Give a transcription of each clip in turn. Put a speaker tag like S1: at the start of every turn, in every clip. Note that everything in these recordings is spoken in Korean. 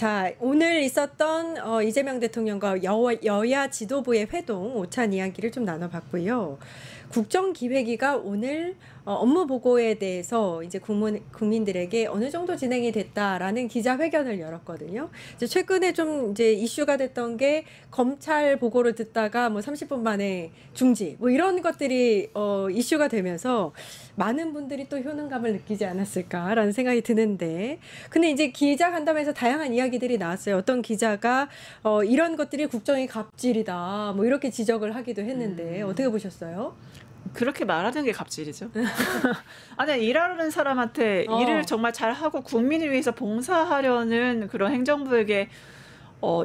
S1: 자, 오늘 있었던 이재명 대통령과 여야 지도부의 회동 오찬 이야기를 좀 나눠봤고요. 국정기획위가 오늘 업무 보고에 대해서 이제 국민들에게 어느 정도 진행이 됐다라는 기자회견을 열었거든요. 이제 최근에 좀 이제 이슈가 됐던 게 검찰 보고를 듣다가 뭐 30분 만에 중지, 뭐 이런 것들이 이슈가 되면서 많은 분들이 또 효능감을 느끼지 않았을까라는 생각이 드는데, 근데 이제 기자 간담회에서 다양한 이야기들이 나왔어요. 어떤 기자가 이런 것들이 국정의 갑질이다, 뭐 이렇게 지적을 하기도 했는데 어떻게 보셨어요?
S2: 그렇게 말하는 게 갑질이죠. 아니, 일하는 사람한테 일을 정말 잘하고 국민을 위해서 봉사하려는 그런 행정부에게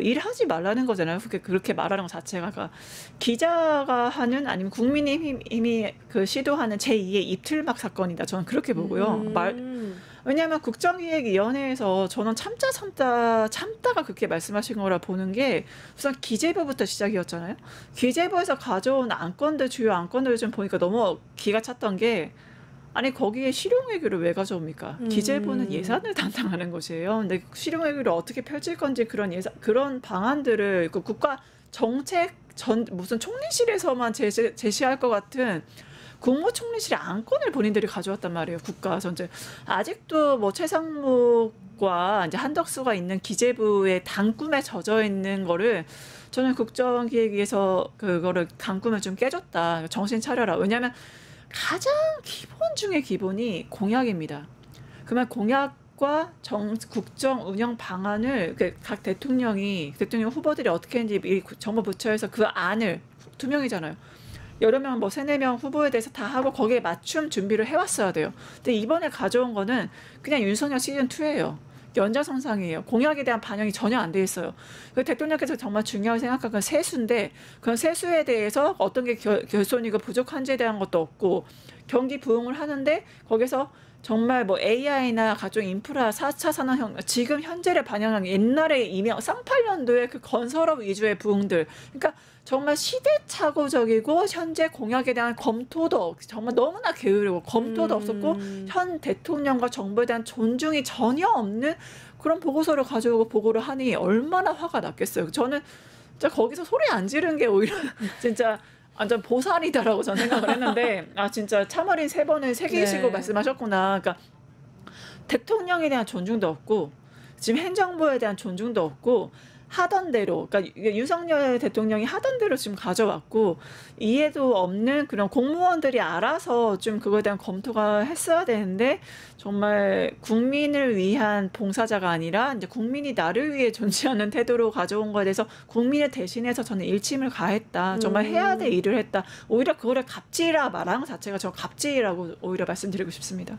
S2: 일하지 말라는 거잖아요. 그렇게 말하는 것 자체가. 그러니까 기자가 하는, 아니면 국민의힘이 그 시도하는 제2의 입틀막 사건이다. 저는 그렇게 보고요. 왜냐하면 국정기획위원회에서 저는 참다가 그렇게 말씀하신 거라 보는 게, 우선 기재부부터 시작이었잖아요. 기재부에서 가져온 안건들, 주요 안건들을 좀 보니까 너무 기가 찼던 게, 아니 거기에 실용외교를 왜 가져옵니까? 기재부는 예산을 담당하는 곳이에요. 근데 실용외교를 어떻게 펼칠 건지 그런 방안들을 그 국가 정책 무슨 총리실에서만 제시할 것 같은 국무총리실의 안건을 본인들이 가져왔단 말이에요. 국가 전체. 아직도 뭐 최상목과 이제 한덕수가 있는 기재부의 단꿈에 젖어 있는 거를, 저는 국정기획위에서 그거를 단꿈을 좀 깨줬다. 정신 차려라. 왜냐하면 가장 기본 중에 기본이 공약입니다. 그러면 공약과 국정 운영 방안을 각 대통령 후보들이 어떻게 했는지 정부 부처에서 그 안을, 두 명이잖아요. 여러 명, 뭐 3-4명 후보에 대해서 다 하고 거기에 맞춤 준비를 해왔어야 돼요. 근데 이번에 가져온 거는 그냥 윤석열 시즌2예요. 연장선상이에요. 공약에 대한 반영이 전혀 안 돼 있어요. 대통령께서 정말 중요하게 생각한 건 세수인데, 그런 세수에 대해서 어떤 게 결손이고 부족한지에 대한 것도 없고, 경기 부흥을 하는데 거기서 정말 뭐 AI나 가족 인프라, 4차 산업혁명, 지금 현재를 반영한 옛날에 쌍팔년도에 그 건설업 위주의 부흥들, 그러니까 정말 시대착오적이고 현재 공약에 대한 검토도 정말 너무나 게으르고 검토도 없었고 현 대통령과 정부에 대한 존중이 전혀 없는 그런 보고서를 가져오고 보고를 하니 얼마나 화가 났겠어요. 저는 진짜 거기서 소리 안 지른 게 오히려 진짜 완전 보살이다라고 저는 생각을 했는데, 진짜 참어린 3번을 새기시고 말씀하셨구나. 그러니까 대통령에 대한 존중도 없고 지금 행정부에 대한 존중도 없고, 하던 대로, 그러니까 윤석열 대통령이 하던 대로 지금 가져왔고, 이해도 없는 그런 공무원들이 알아서 좀 그거에 대한 검토가 했어야 되는데, 정말 국민을 위한 봉사자가 아니라 이제 국민이 나를 위해 존재하는 태도로 가져온 거에 대해서 국민을 대신해서 저는 일침을 가했다. 정말 해야 될 일을 했다. 오히려 그거를 갑질이라 말하는 것 자체가 저 갑질이라고 오히려 말씀드리고 싶습니다.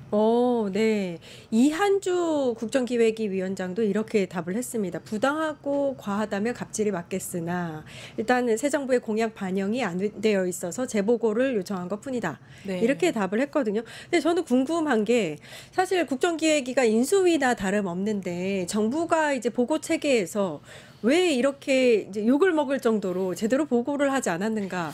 S1: 네. 이한주 국정기획위 위원장도 이렇게 답을 했습니다. 부당하고 과하다면 갑질이 맞겠으나 일단 새 정부의 공약 반영이 안 되어 있어서 재보고를 요청한 것뿐이다. 네. 이렇게 답을 했거든요. 근데 저는 궁금한 게, 사실 국정기획위가 인수위나 다름없는데 정부가 이제 보고 체계에서 왜 이렇게 이제 욕을 먹을 정도로 제대로 보고를 하지 않았는가?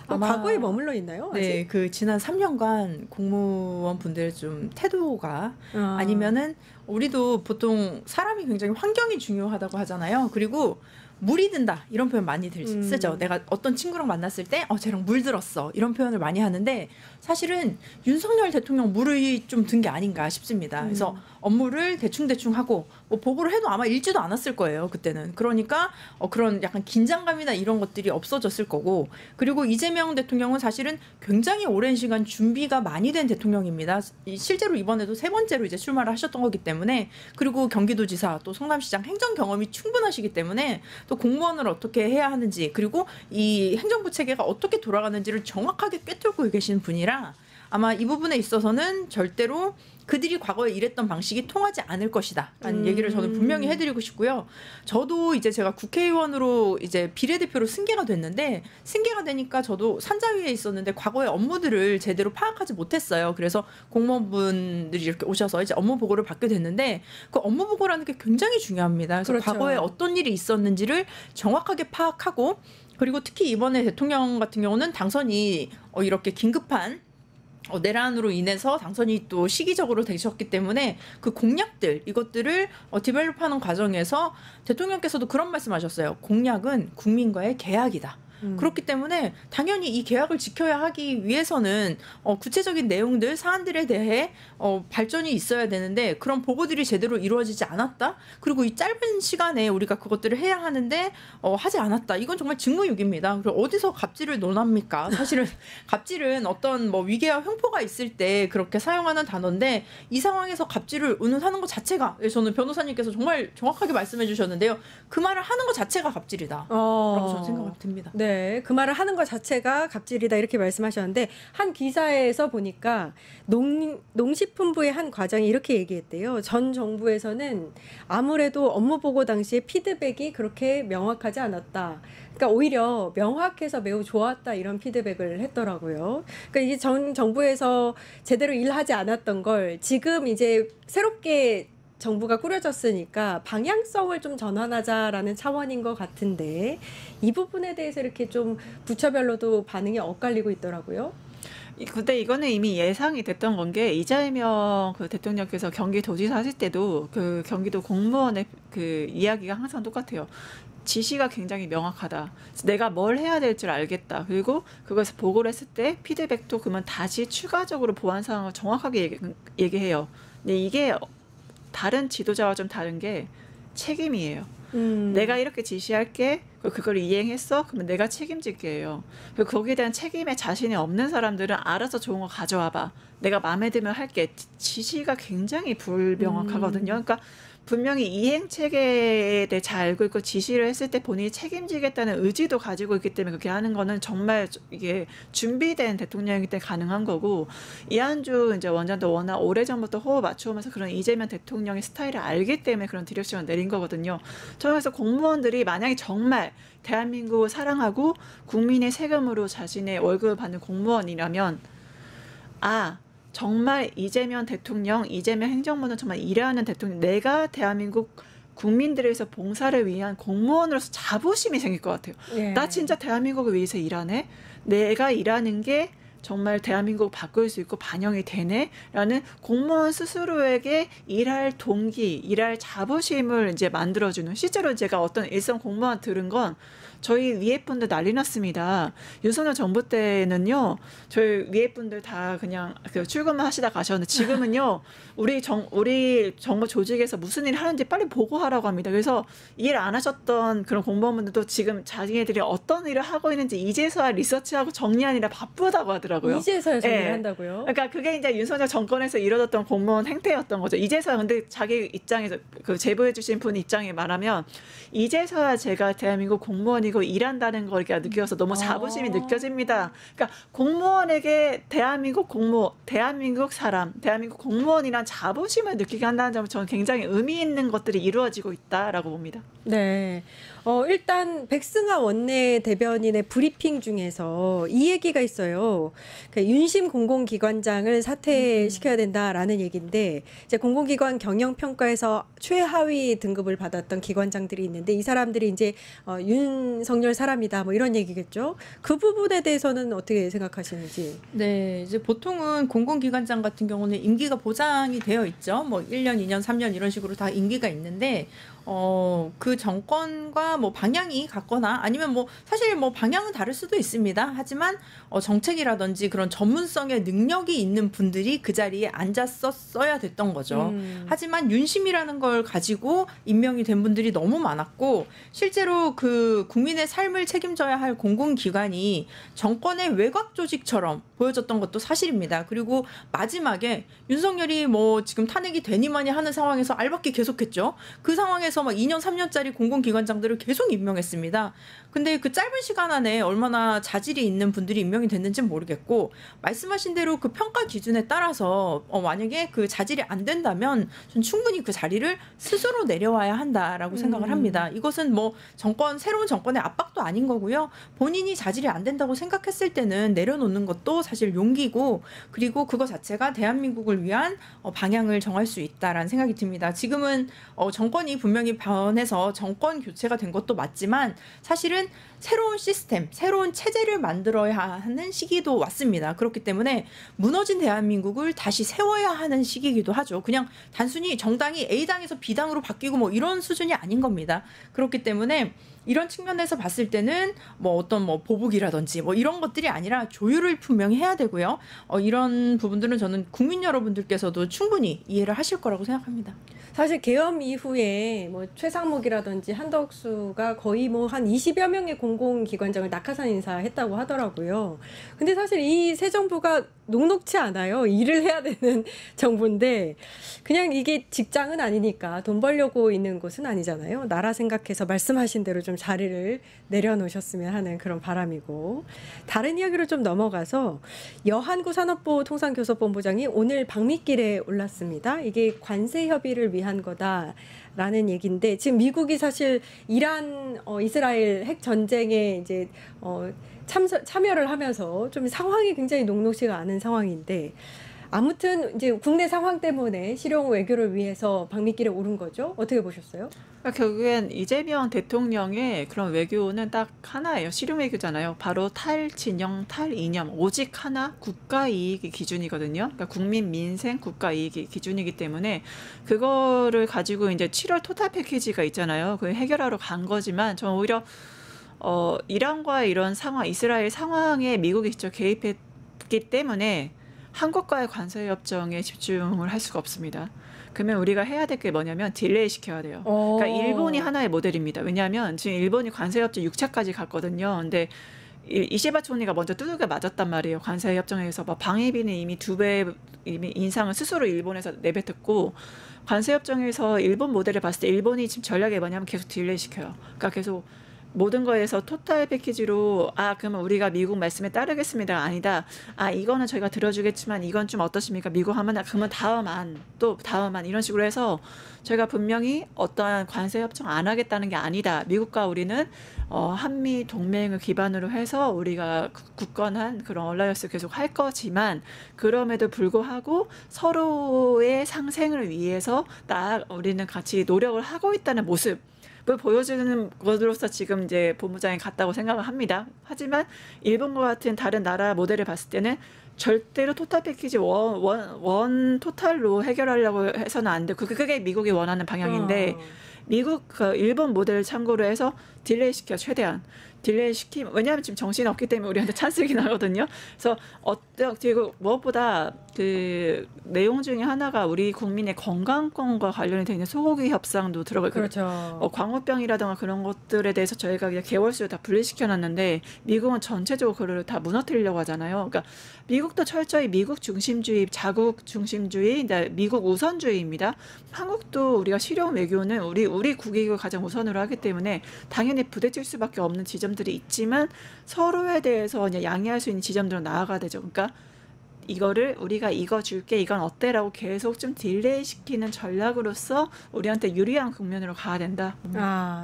S1: 과거에 머물러 있나요? 아직?
S3: 네, 그 지난 3년간 공무원 분들의 좀 태도가 아니면은, 우리도 보통 사람이 굉장히 환경이 중요하다고 하잖아요. 그리고 물이 든다 이런 표현 많이 쓰죠. 내가 어떤 친구랑 만났을 때 쟤랑 물 들었어 이런 표현을 많이 하는데, 사실은 윤석열 대통령 물이 좀 든 게 아닌가 싶습니다. 그래서 업무를 대충 하고 뭐 보고를 해도 아마 읽지도 않았을 거예요, 그때는. 그러니까 그런 약간 긴장감이나 이런 것들이 없어졌을 거고, 그리고 이재명 대통령은 사실은 굉장히 오랜 시간 준비가 많이 된 대통령입니다. 실제로 이번에도 3번째로 이제 출마를 하셨던 거기 때문에, 그리고 경기도지사 또 성남시장 행정 경험이 충분하시기 때문에 또 공무원을 어떻게 해야 하는지, 그리고 이 행정부 체계가 어떻게 돌아가는지를 정확하게 꿰뚫고 계신 분이라 아마 이 부분에 있어서는 절대로 그들이 과거에 일했던 방식이 통하지 않을 것이다 라는 얘기를 저는 분명히 해드리고 싶고요. 저도 이제 제가 국회의원으로 이제 비례대표로 승계가 됐는데, 승계가 되니까 저도 산자위에 있었는데 과거의 업무들을 제대로 파악하지 못했어요. 그래서 공무원분들이 이렇게 오셔서 이제 업무 보고를 받게 됐는데, 그 업무 보고라는 게 굉장히 중요합니다. 그래서 그렇죠. 과거에 어떤 일이 있었는지를 정확하게 파악하고, 그리고 특히 이번에 대통령 같은 경우는 당선이 이렇게 긴급한 내란으로 인해서 당선이 또 시기적으로 되셨기 때문에 그 공약들 이것들을 디벨롭하는 과정에서 대통령께서도 그런 말씀하셨어요. 공약은 국민과의 계약이다. 그렇기 때문에 당연히 이 계약을 지켜야 하기 위해서는 구체적인 내용들, 사안들에 대해 발전이 있어야 되는데 그런 보고들이 제대로 이루어지지 않았다. 그리고 이 짧은 시간에 우리가 그것들을 해야 하는데 하지 않았다. 이건 정말 직무유기입니다. 그리고 어디서 갑질을 논합니까? 사실은 갑질은 어떤 뭐 위계와 횡포가 있을 때 그렇게 사용하는 단어인데 이 상황에서 갑질을 운운하는 것 자체가 저는 변호사님께서 정말 정확하게 말씀해 주셨는데요. 그 말을 하는 것 자체가 갑질이다. 라고 저는 생각이 듭니다.
S1: 네, 그 말을 하는 것 자체가 갑질이다 이렇게 말씀하셨는데 한 기사에서 보니까 농식품부의 한 과장이 이렇게 얘기했대요. 전 정부에서는 아무래도 업무 보고 당시에 피드백이 그렇게 명확하지 않았다. 그러니까 오히려 명확해서 매우 좋았다 이런 피드백을 했더라고요. 그러니까 이게 전 정부에서 제대로 일하지 않았던 걸 지금 이제 새롭게 정부가 꾸려졌으니까 방향성을 좀 전환하자라는 차원인 것 같은데 이 부분에 대해서 이렇게 좀 부처별로도 반응이 엇갈리고 있더라고요.
S2: 근데 이거는 이미 예상이 됐던 건 게 이재명 그 대통령께서 경기도지사 하실 때도 그 경기도 공무원의 그 이야기가 항상 똑같아요. 지시가 굉장히 명확하다. 내가 뭘 해야 될 줄 알겠다. 그리고 그것을 보고를 했을 때 피드백도 그러면 다시 추가적으로 보완 사항을 정확하게 얘기해요. 근데 이게 다른 지도자와 좀 다른 게 책임이에요. 내가 이렇게 지시할게. 그걸 이행했어? 그러면 내가 책임질게요. 그리고 거기에 대한 책임에 자신이 없는 사람들은 알아서 좋은 거 가져와봐. 내가 마음에 들면 할게. 지시가 굉장히 불명확하거든요. 그러니까 분명히 이행 체계에 대해 잘 알고 있고 지시를 했을 때 본인이 책임지겠다는 의지도 가지고 있기 때문에 그렇게 하는 거는 정말 이게 준비된 대통령이기 때문에 가능한 거고 이한주 이제 원장도 워낙 오래전부터 호흡 맞춰오면서 그런 이재명 대통령의 스타일을 알기 때문에 그런 디렉션을 내린 거거든요. 저는 그래서 공무원들이 만약에 정말 대한민국을 사랑하고 국민의 세금으로 자신의 월급을 받는 공무원이라면 정말 이재명 대통령, 이재명 행정부는 정말 일하는 대통령, 내가 대한민국 국민들을 위해서 봉사를 위한 공무원으로서 자부심이 생길 것 같아요. 예. 나 진짜 대한민국을 위해서 일하네? 내가 일하는 게 정말 대한민국을 바꿀 수 있고 반영이 되네? 라는 공무원 스스로에게 일할 동기, 일할 자부심을 이제 만들어주는 실제로 제가 어떤 일선 공무원 들은 건 저희 위에 분들 난리 났습니다. 윤석열 정부 때는요, 저희 위에 분들 다 그냥 출근만 하시다 가셨는데 지금은요, 우리 정부 조직에서 무슨 일 하는지 빨리 보고하라고 합니다. 그래서 일 안 하셨던 그런 공무원분들도 지금 자기네들이 어떤 일을 하고 있는지 이제서야 리서치하고 정리하느라 바쁘다고 하더라고요.
S1: 이제서야 정리를 한다고요?
S2: 그러니까 그게 이제 윤석열 정권에서 이뤄졌던 공무원 행태였던 거죠. 이제서야 근데 자기 입장에서 그 제보해 주신 분 입장에 말하면 이제서야 제가 대한민국 공무원이고 일한다는 걸 느껴서 너무 자부심이 느껴집니다. 그러니까 공무원에게 대한민국 사람, 대한민국 공무원이란 자부심을 느끼게 한다는 점은 저는 굉장히 의미 있는 것들이 이루어지고 있다라고 봅니다.
S1: 네. 일단 백승하 원내대변인의 브리핑 중에서 이 얘기가 있어요. 그러니까 윤심 공공기관장을 사퇴시켜야 된다라는 얘기인데 이제 공공기관 경영평가에서 최하위 등급을 받았던 기관장들이 있는데 이 사람들이 이제 윤석열 사람이다 뭐 이런 얘기겠죠. 그 부분에 대해서는 어떻게 생각하시는지?
S3: 네, 이제 보통은 공공기관장 같은 경우는 임기가 보장이 되어 있죠. 뭐 1년, 2년, 3년 이런 식으로 다 임기가 있는데 그 정권과 뭐 방향이 같거나 아니면 뭐 사실 뭐 방향은 다를 수도 있습니다. 하지만 정책이라든지 그런 전문성의 능력이 있는 분들이 그 자리에 앉았었어야 됐던 거죠. 하지만 윤심이라는 걸 가지고 임명이 된 분들이 너무 많았고 실제로 그 국민의 삶을 책임져야 할 공공기관이 정권의 외곽 조직처럼 보여졌던 것도 사실입니다. 그리고 마지막에 윤석열이 뭐 지금 탄핵이 되니마니 하는 상황에서 알박기 계속했죠. 그 상황에서 막 2년, 3년짜리 공공기관장들을 계속 임명했습니다. 근데 그 짧은 시간 안에 얼마나 자질이 있는 분들이 임명이 됐는지는 모르겠고 말씀하신 대로 그 평가 기준에 따라서 만약에 그 자질이 안 된다면 전 충분히 그 자리를 스스로 내려와야 한다라고 생각을 합니다. 이것은 뭐 새로운 정권의 압박도 아닌 거고요. 본인이 자질이 안 된다고 생각했을 때는 내려놓는 것도 사실 용기고 그리고 그거 자체가 대한민국을 위한 방향을 정할 수 있다라는 생각이 듭니다. 지금은 정권이 분명히 변해서 정권 교체가 된 것도 맞지만 사실은 새로운 시스템, 새로운 체제를 만들어야 하는 시기도 왔습니다. 그렇기 때문에 무너진 대한민국을 다시 세워야 하는 시기이기도 하죠. 그냥 단순히 정당이 A당에서 B당으로 바뀌고 뭐 이런 수준이 아닌 겁니다. 그렇기 때문에 이런 측면에서 봤을 때는 뭐 어떤 뭐 보복이라든지 뭐 이런 것들이 아니라 조율을 분명히 해야 되고요. 이런 부분들은 저는 국민 여러분들께서도 충분히 이해를 하실 거라고 생각합니다.
S1: 사실 계엄 이후에 뭐 최상목이라든지 한덕수가 거의 뭐 한 20여 명의 공공기관장을 낙하산 인사했다고 하더라고요. 근데 사실 이 새 정부가 녹록치 않아요. 일을 해야 되는 정부인데 그냥 이게 직장은 아니니까 돈 벌려고 있는 곳은 아니잖아요. 나라 생각해서 말씀하신 대로 좀 자리를 내려놓으셨으면 하는 그런 바람이고, 다른 이야기로 좀 넘어가서 여한구 산업부 통상교섭본부장이 오늘 방미길에 올랐습니다. 이게 관세 협의를 위한 거다라는 얘기인데, 지금 미국이 사실 이란 이스라엘 핵 전쟁에 이제 참여를 하면서 좀 상황이 굉장히 녹록지가 않은 상황인데, 아무튼 이제 국내 상황 때문에 실용 외교를 위해서 방미길에 오른 거죠. 어떻게 보셨어요?
S2: 그러니까 결국엔 이재명 대통령의 그런 외교는 딱 하나예요. 실용 외교잖아요. 바로 탈진영, 탈이념, 오직 하나, 국가 이익이 기준이거든요. 그러니까 국민 민생, 국가 이익이 기준이기 때문에 그거를 가지고 이제 7월 토탈 패키지가 있잖아요. 그걸 해결하러 간 거지만 저는 오히려 이란과 이런 상황, 이스라엘 상황에 미국이 직접 개입했기 때문에 한국과의 관세 협정에 집중을 할 수가 없습니다. 그러면 우리가 해야 될 게 뭐냐면 딜레이 시켜야 돼요. 그러니까 일본이 하나의 모델입니다. 왜냐하면 지금 일본이 관세 협정 6차까지 갔거든요. 근데 이시바 총리가 먼저 두들겨 맞았단 말이에요. 관세 협정에서 방위비는 이미 2배 이미 인상을 스스로 일본에서 내뱉었고, 관세 협정에서 일본 모델을 봤을 때 일본이 지금 전략이 뭐냐면 계속 딜레이 시켜요. 그러니까 계속 모든 거에서 토탈 패키지로 그러면 우리가 미국 말씀에 따르겠습니다가 아니다. 이거는 저희가 들어주겠지만 이건 좀 어떠십니까? 미국 하면 그러면 다음안 이런 식으로 해서 저희가 분명히 어떠한 관세 협정 안 하겠다는 게 아니다. 미국과 우리는 한미 동맹을 기반으로 해서 우리가 굳건한 그런 얼라이언스 계속 할 거지만, 그럼에도 불구하고 서로의 상생을 위해서 우리는 같이 노력을 하고 있다는 모습 보여주는 것으로서 지금 이제 본부장이 갔다고 생각을 합니다. 하지만 일본과 같은 다른 나라 모델을 봤을 때는 절대로 토탈 패키지 원 토탈로 해결하려고 해서는 안 돼. 그게 미국이 원하는 방향인데, 미국 일본 모델을 참고로 해서 딜레이 시켜, 최대한 딜레이 시키면, 왜냐하면 지금 정신이 없기 때문에 우리한테 찬스이긴 하거든요. 그래서 그리고 무엇보다 그 내용 중에 하나가 우리 국민의 건강권과 관련이 되어 있는 소고기 협상도 들어가요.
S1: 그렇죠.
S2: 광우병이라든가 그런 것들에 대해서 저희가 그냥 개월수를 다 분리시켜놨는데 미국은 전체적으로 그걸 다 무너뜨리려고 하잖아요. 그러니까 미국도 철저히 미국 중심주의, 자국 중심주의, 미국 우선주의입니다. 한국도 우리가 실용 외교는 우리 국익을 가장 우선으로 하기 때문에 당연히 부대낄 수밖에 없는 지점들이 있지만 서로에 대해서 그냥 양해할 수 있는 지점들은 나아가야 되죠. 그러니까 이거를 우리가 이거 줄게, 이건 어때라고 계속 좀 딜레이 시키는 전략으로서 우리한테 유리한 국면으로 가야 된다.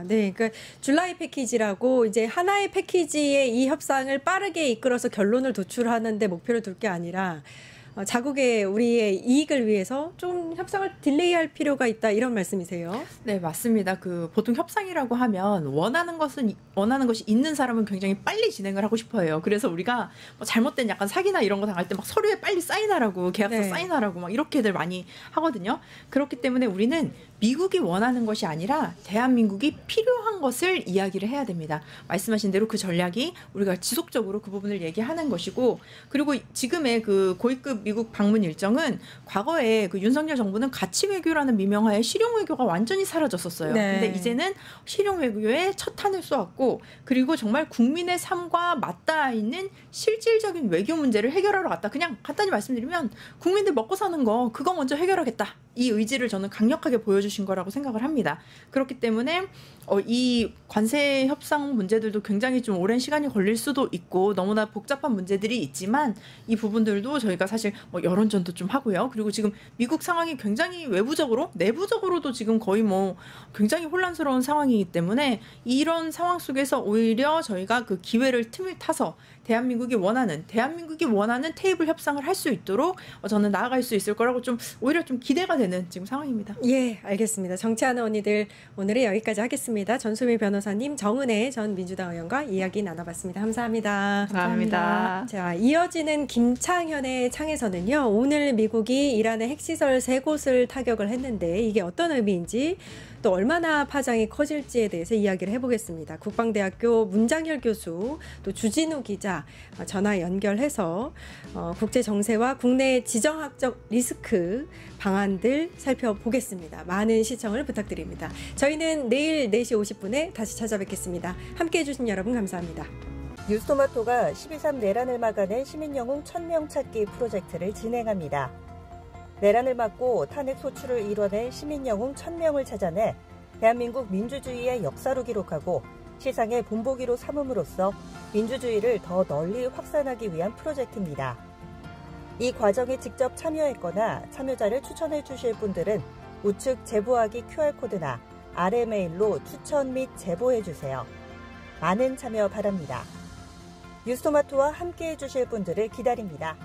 S1: 네. 그러니까 줄라이 패키지라고 이제 하나의 패키지의 이 협상을 빠르게 이끌어서 결론을 도출하는 데 목표를 둘 게 아니라 자국의 우리의 이익을 위해서 좀 협상을 딜레이할 필요가 있다, 이런 말씀이세요?
S3: 네, 맞습니다. 보통 협상이라고 하면 원하는 것이 있는 사람은 굉장히 빨리 진행을 하고 싶어해요. 그래서 우리가 뭐 잘못된 약간 사기나 이런 거 당할 때 막 서류에 빨리 사인하라고, 계약서 사인하라고 막 이렇게들 많이 하거든요. 그렇기 때문에 우리는 미국이 원하는 것이 아니라 대한민국이 필요한 것을 이야기를 해야 됩니다. 말씀하신 대로 그 전략이 우리가 지속적으로 그 부분을 얘기하는 것이고, 그리고 지금의 그 고위급 미국 방문 일정은 과거에 그 윤석열 정부는 가치 외교라는 미명하에 실용 외교가 완전히 사라졌었어요. 근데 이제는 실용 외교에 첫 탄을 쏘았고, 그리고 정말 국민의 삶과 맞닿아 있는 실질적인 외교 문제를 해결하러 갔다. 그냥 간단히 말씀드리면 국민들 먹고 사는 거 그거 먼저 해결하겠다. 이 의지를 저는 강력하게 보여주신 거라고 생각을 합니다. 그렇기 때문에 이 관세 협상 문제들도 굉장히 좀 오랜 시간이 걸릴 수도 있고 너무나 복잡한 문제들이 있지만, 이 부분들도 저희가 사실 뭐 여론전도 좀 하고요. 그리고 지금 미국 상황이 굉장히 외부적으로, 내부적으로도 지금 거의 뭐 굉장히 혼란스러운 상황이기 때문에 이런 상황 속에서 오히려 저희가 그 틈을 타서 대한민국이 원하는 테이블 협상을 할 수 있도록 저는 나아갈 수 있을 거라고 오히려 좀 기대가 되는 지금 상황입니다.
S1: 예, 알겠습니다. 정치하는 언니들 오늘은 여기까지 하겠습니다. 전수미 변호사님, 정은혜 전 민주당 의원과 이야기 나눠봤습니다. 감사합니다.
S2: 감사합니다.
S1: 자, 이어지는 김창현의 창에서는요. 오늘 미국이 이란의 핵시설 3곳을 타격을 했는데 이게 어떤 의미인지 또 얼마나 파장이 커질지에 대해서 이야기를 해보겠습니다. 국방대학교 문장열 교수 또 주진우 기자 전화 연결해서 국제 정세와 국내 지정학적 리스크 방안들 살펴보겠습니다. 많은 시청을 부탁드립니다. 저희는 내일 4시 50분에 다시 찾아뵙겠습니다. 함께해 주신 여러분 감사합니다.
S4: 뉴스토마토가 12.3 내란을 막아낸 시민영웅 1000명 찾기 프로젝트를 진행합니다. 내란을 막고 탄핵 소추를 이뤄낸 시민영웅 1000명을 찾아내 대한민국 민주주의의 역사로 기록하고 시상의 본보기로 삼음으로써 민주주의를 더 널리 확산하기 위한 프로젝트입니다. 이 과정에 직접 참여했거나 참여자를 추천해 주실 분들은 우측 제보하기 QR코드나 아래 메일로 추천 및 제보해 주세요. 많은 참여 바랍니다. 뉴스토마토와 함께해 주실 분들을 기다립니다.